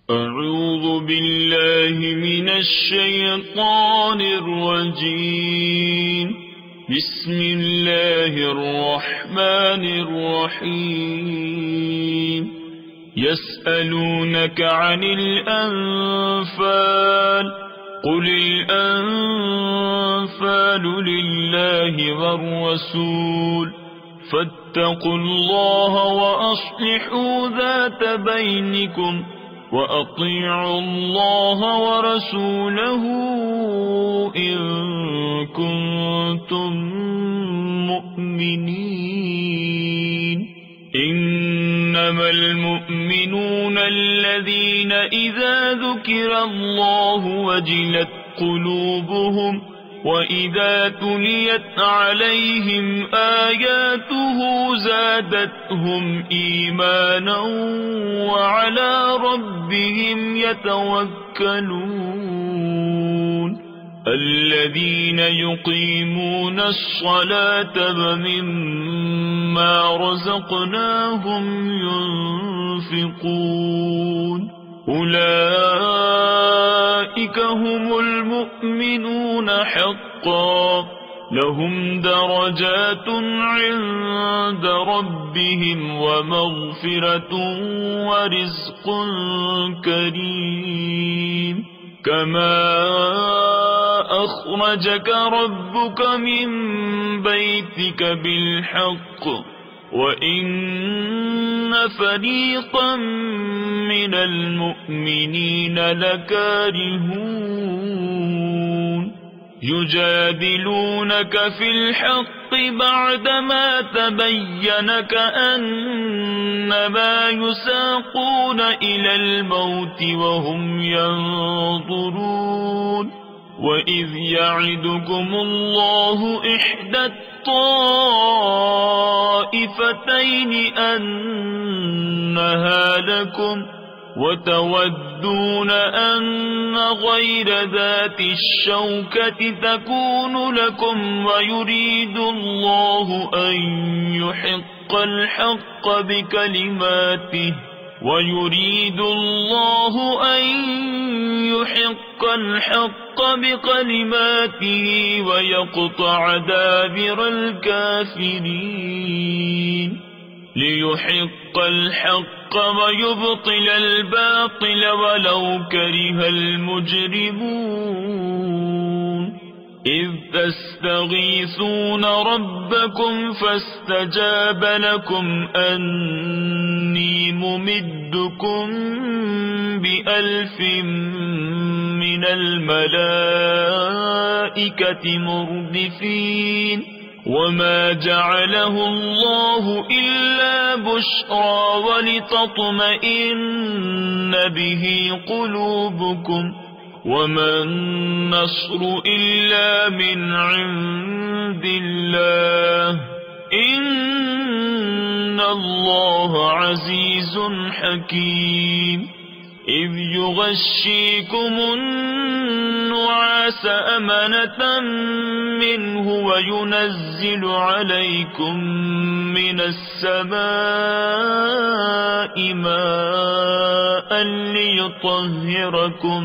أعوذ بالله من الشيطان الرجيم. بسم الله الرحمن الرحيم. يسألونك عن الأنفال قل الأنفال لله والرسول فاتقوا الله وأصلحوا ذات بينكم وأطيعوا الله ورسوله إن كنتم مؤمنين. إنما المؤمنون الذين إذا ذكر الله وجلت قلوبهم وإذا تليت عليهم آياته زادتهم إيمانا وعلى ربهم يتوكلون. الذين يقيمون الصلاة ومما رزقناهم ينفقون. أولئك هم المؤمنون حقا لهم درجات عند ربهم ومغفرة ورزق كريم. كما أخرجك ربك من بيتك بالحق وإن فريقا من المؤمنين لكارهون. يجادلونك في الحق بعدما تبين كأنما يساقون إلى الموت وهم ينظرون. وإذ يعدكم الله إحدى الطائفتين أنها لكم وتودون أن غير ذات الشوكة تكون لكم ويريد الله أن يحق الحق بكلماته ويقطع دابر الكافرين. ليحق الحق ويبطل الباطل ولو كره المجرمون. إذ تستغيثون ربكم فاستجاب لكم أني ممدكم ب1000 من الملائكة مردفين. وما جعله الله إلا بشرى ولتطمئن به قلوبكم وما النصر إلا من عند الله إن الله عزيز حكيم. إذ يغشيكم النعاس أمنة منه وينزل عليكم من السماء ماء ليطهركم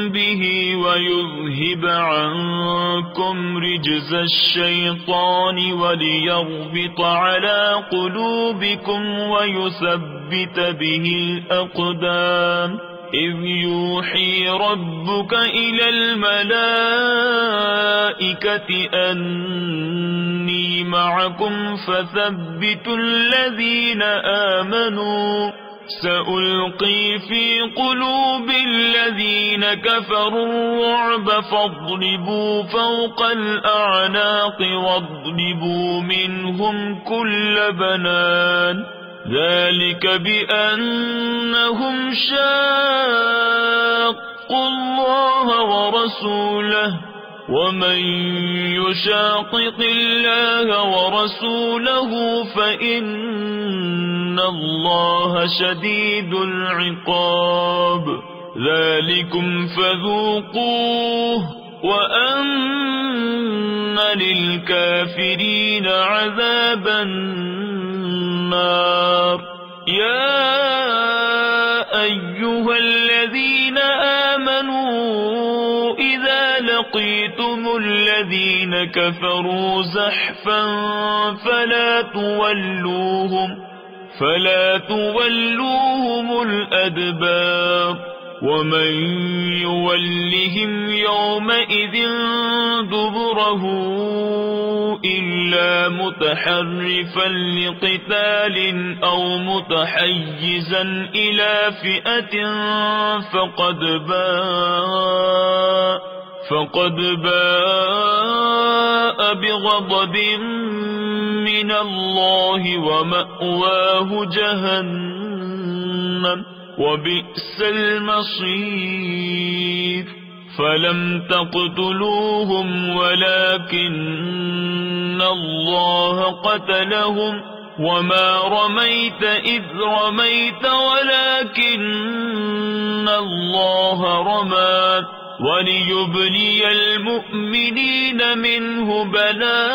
به ويذهب عنكم رجز الشيطان وليربط على قلوبكم ويثبت به الأقدام. إذ يوحي ربك إلى الملائكة أني معكم فثبتوا الذين آمنوا. سألقي في قلوب الذين كفروا الرعب فاضربوا فوق الأعناق واضربوا منهم كل بنان. ذلك بأنهم شاقوا الله ورسوله ومن يشاقق الله ورسوله فإن الله شديد العقاب. ذلكم فذوقوه وأن للكافرين عذاب النار. يا أيها الذين آمنوا إذا لقيتم الذين كفروا زحفا فلا تولوهم الأدبار ومن يولهم يومئذ دبره إلا متحرفا لقتال أو متحيزا إلى فئة فقد باء بغضب من الله ومأواه جهنم وبئس المصير فلم تقتلوهم ولكن الله قتلهم وما رميت إذ رميت ولكن الله رمى وليبلي المؤمنين منه بلاء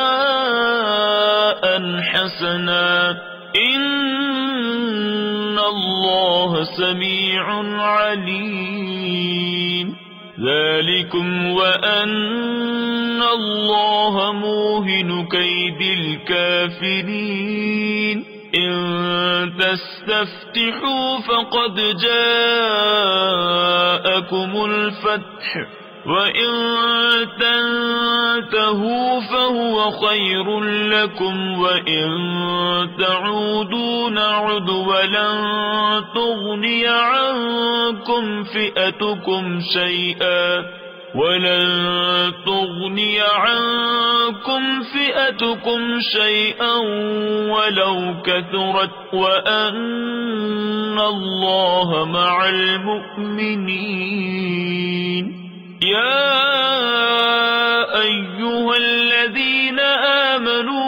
حسنا إن الله سميع عليم ذلكم وأن الله موهن كيد الكافرين إن تستفتحوا فقد جاءكم الفتح وإن تنتهوا فهو خير لكم وإن تعودوا نعد ولن تغني عنكم فئتكم شيئا ولو كثرت وأن الله مع المؤمنين يا أيها الذين آمنوا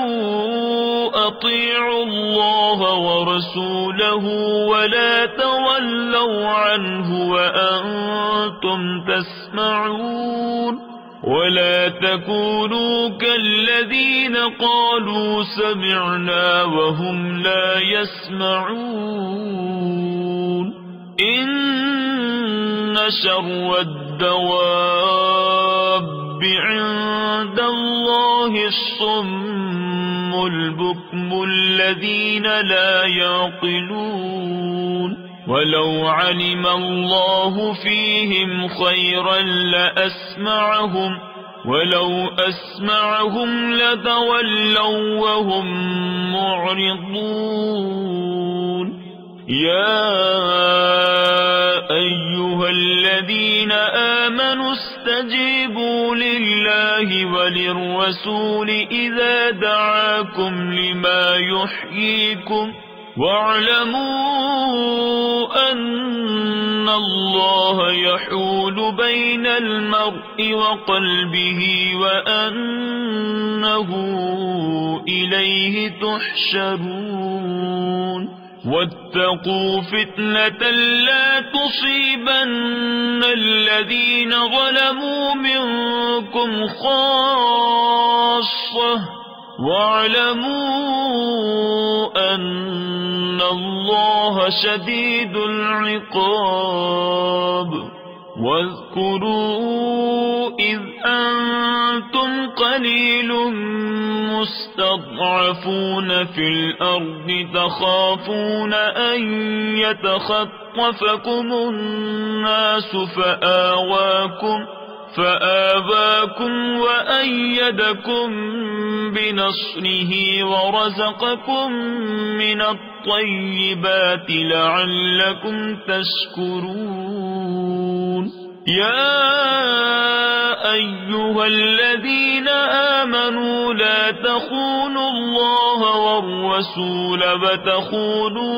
أطيعوا الله ورسوله ولا تولوا عنه وأنتم تسمعون ولا تكونوا كالذين قالوا سمعنا وهم لا يسمعون إن شر الدواب عند الله الصم البكم الذين لا يعقلون ولو علم الله فيهم خيرا لأسمعهم ولو أسمعهم لتولوا وهم معرضون يا أيها الذين آمنوا استجيبوا لله وللرسول إذا دعاكم لما يحييكم واعلموا أن الله يحول بين المرء وقلبه وأنه إليه تحشرون واتقوا فتنة لا تصيبن الذين ظلموا منكم خاصة واعلموا أن الله شديد العقاب واذكروا إذ أنتم قليل مستضعفون في الأرض تخافون أن يتخطفكم الناس فآواكم وأيدكم بنصره ورزقكم من الطيبات لعلكم تشكرون يا أيها الذين آمنوا لا تخونوا الله والرسول وتخونوا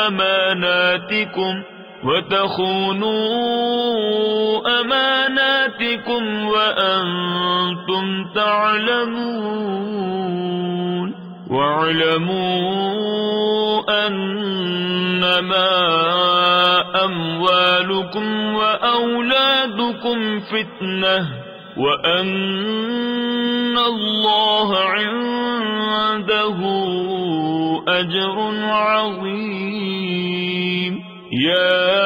أماناتكم وأنتم تعلمون واعلموا أنما أموالكم وأولادكم فتنة وأن الله عنده أجر عظيم. يا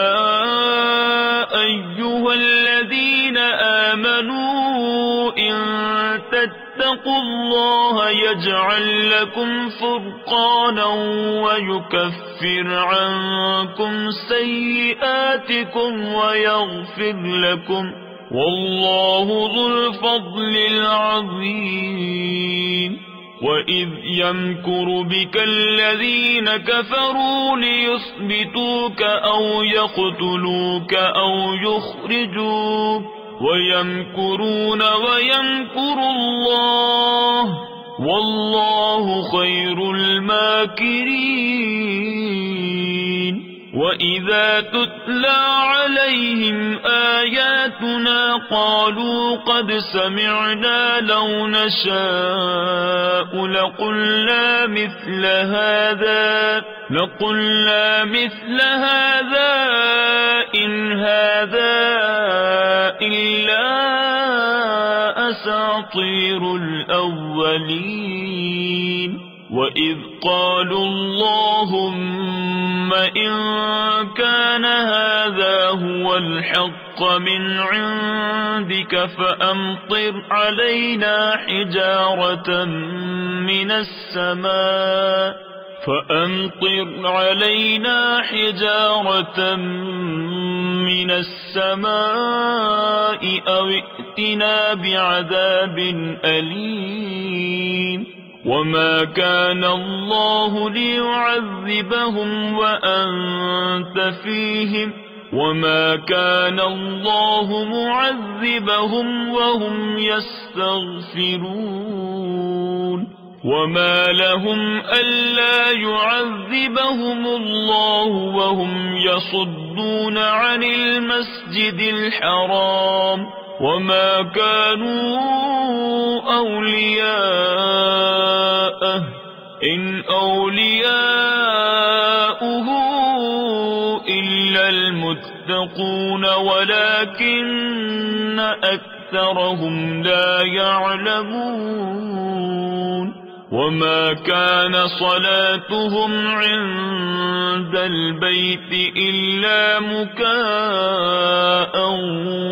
أيها الذين آمنوا إن تتقوا الله يجعل لكم فرقانا ويكفر عنكم سيئاتكم ويغفر لكم، والله ذو الفضل العظيم. وإذ يمكر بك الذين كفروا ليثبتوك أو يقتلوك أو يخرجوك ويمكرون ويمكر الله، والله خير الماكرين. وإذا تتلى عليهم آياتنا قالوا قد سمعنا لو نشاء لقلنا مثل هذا إن هذا إلا أساطير الأولين. وإذ قالوا اللهم إن كان هذا هو الحق من عندك فأمطر علينا حجارة من السماء أو ائتنا بعذاب أليم. وما كان الله ليعذبهم وأنت فيهم وما كان الله معذبهم وهم يستغفرون. وما لهم ألا يعذبهم الله وهم يصدون عن المسجد الحرام وما كانوا أولياءه إن أولياؤه إلا المتقون ولكن أكثرهم لا يعلمون. وما كان صلاتهم عند البيت إلا مكاء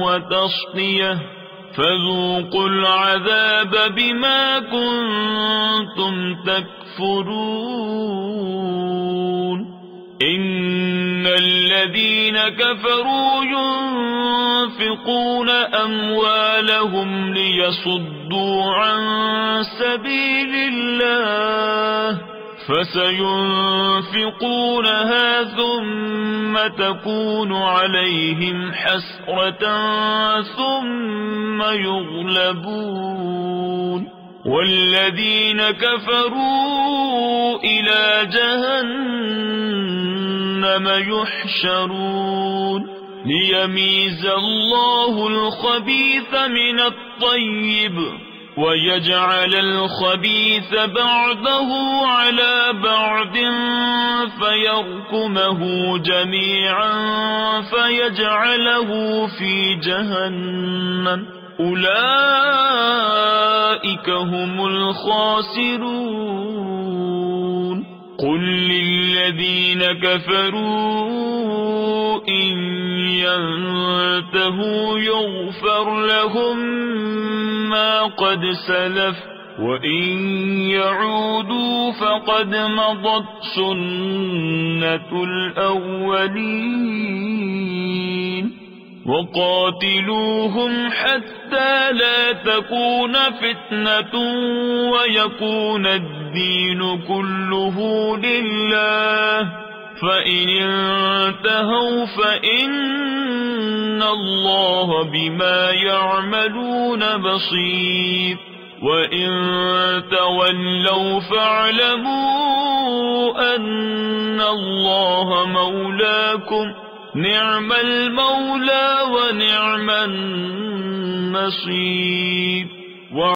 وتصدية فذوقوا العذاب بما كنتم تكفرون. إن الذين كفروا ينفقون أموالهم ليصدوا عن سبيل الله فسينفقونها ثم تكون عليهم حسرة ثم يغلبون والذين كفروا إلى جهنم يحشرون ليميز الله الخبيث من الطيب ويجعل الخبيث بعضه على بعض فيركمه جميعا فيجعله في جهنم أولئك هم الخاسرون. قل للذين كفروا إن ينتهوا يغفر لهم ما قد سلف وإن يعودوا فقد مضت سنة الأولين. وقاتلوهم حتى لا تكون فتنة ويكون الدين كله لله فإن انتهوا فإن الله بما يعملون بصير وإن تولوا فاعلموا أن الله مولاكم نعم المولى ونعم النصير.